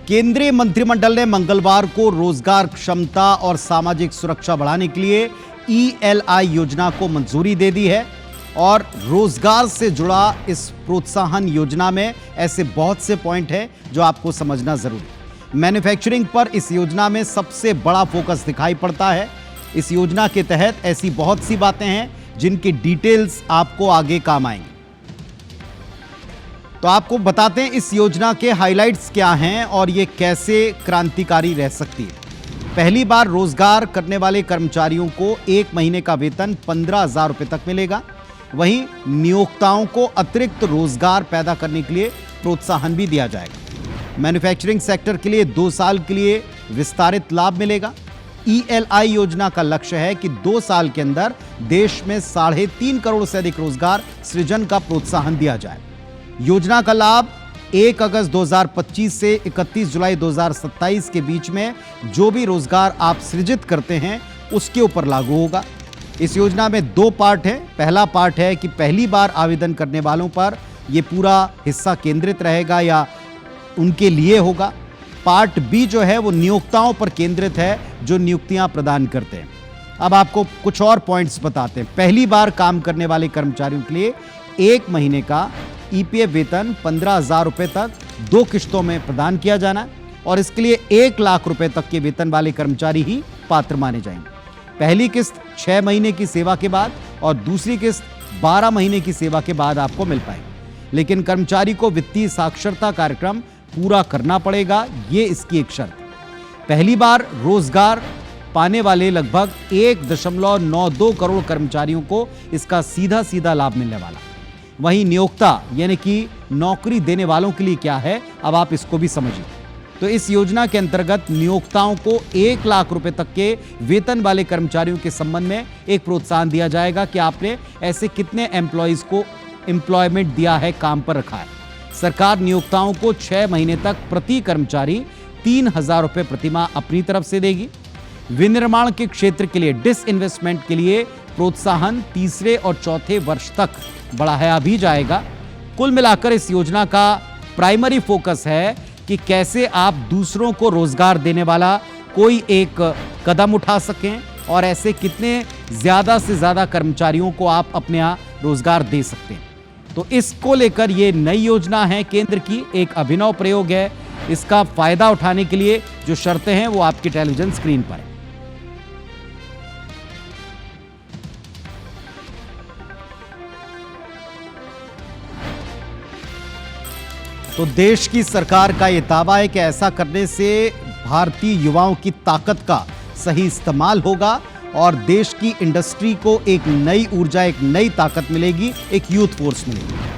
केंद्रीय मंत्रिमंडल ने मंगलवार को रोजगार क्षमता और सामाजिक सुरक्षा बढ़ाने के लिए ELI योजना को मंजूरी दे दी है। और रोजगार से जुड़ा इस प्रोत्साहन योजना में ऐसे बहुत से पॉइंट हैं जो आपको समझना जरूरी है। मैन्युफैक्चरिंग पर इस योजना में सबसे बड़ा फोकस दिखाई पड़ता है। इस योजना के तहत ऐसी बहुत सी बातें हैं जिनकी डिटेल्स आपको आगे काम आएंगी। तो आपको बताते हैं इस योजना के हाइलाइट्स क्या हैं और ये कैसे क्रांतिकारी रह सकती है। पहली बार रोजगार करने वाले कर्मचारियों को 1 महीने का वेतन 15,000 रुपए तक मिलेगा। वहीं नियोक्ताओं को अतिरिक्त रोजगार पैदा करने के लिए प्रोत्साहन भी दिया जाएगा। मैन्युफैक्चरिंग सेक्टर के लिए 2 साल के लिए विस्तारित लाभ मिलेगा। ELI योजना का लक्ष्य है कि 2 साल के अंदर देश में 3.5 करोड़ से अधिक रोजगार सृजन का प्रोत्साहन दिया जाए। योजना का लाभ 1 अगस्त 2025 से 31 जुलाई 2027 के बीच में जो भी रोजगार आप सृजित करते हैं उसके ऊपर लागू होगा। इस योजना में 2 पार्ट है। पहला पार्ट है कि पहली बार आवेदन करने वालों पर यह पूरा हिस्सा केंद्रित रहेगा या उनके लिए होगा। पार्ट बी जो है वो नियोक्ताओं पर केंद्रित है जो नियुक्तियां प्रदान करते हैं। अब आपको कुछ और पॉइंट्स बताते हैं। पहली बार काम करने वाले कर्मचारियों के लिए 1 महीने का EPF वेतन 15,000 रुपए तक 2 किश्तों में प्रदान किया जाना है और इसके लिए 1 लाख रुपए तक के वेतन वाले कर्मचारी ही पात्र माने जाएंगे। पहली किस्त 6 महीने की सेवा के बाद और दूसरी किस्त 12 महीने की सेवा के बाद आपको मिल पाएगी। लेकिन कर्मचारी को वित्तीय साक्षरता कार्यक्रम पूरा करना पड़ेगा, ये इसकी एक शर्त। पहली बार रोजगार पाने वाले लगभग 1.92 करोड़ कर्मचारियों को इसका सीधा लाभ मिलने वाला। वहीं नियोक्ता यानी कि नौकरी देने वालों के लिए क्या है, अब आप इसको भी समझिए। तो इस योजना के अंतर्गत नियोक्ताओं को 1 लाख रुपए तक के वेतन वाले कर्मचारियों के संबंध में एक प्रोत्साहन दिया जाएगा कि आपने ऐसे कितने एम्प्लॉइज को एम्प्लॉयमेंट दिया है, काम पर रखा है। सरकार नियोक्ताओं को 6 महीने तक प्रति कर्मचारी 3,000 रुपए प्रतिमाह अपनी तरफ से देगी। विनिर्माण के क्षेत्र के लिए डिसइन्वेस्टमेंट के लिए प्रोत्साहन 3रे और 4थे वर्ष तक बढ़ाया भी जाएगा। कुल मिलाकर इस योजना का प्राइमरी फोकस है कि कैसे आप दूसरों को रोजगार देने वाला कोई एक कदम उठा सकें और ऐसे कितने ज्यादा से ज्यादा कर्मचारियों को आप अपने यहाँ रोजगार दे सकते हैं। तो इसको लेकर ये नई योजना है केंद्र की, एक अभिनव प्रयोग है। इसका फायदा उठाने के लिए जो शर्तें हैं वो आपकी टेलीविजन स्क्रीन पर है। तो देश की सरकार का यह दावा है कि ऐसा करने से भारतीय युवाओं की ताकत का सही इस्तेमाल होगा और देश की इंडस्ट्री को एक नई ऊर्जा, एक नई ताकत मिलेगी, एक यूथ फोर्स मिलेगी।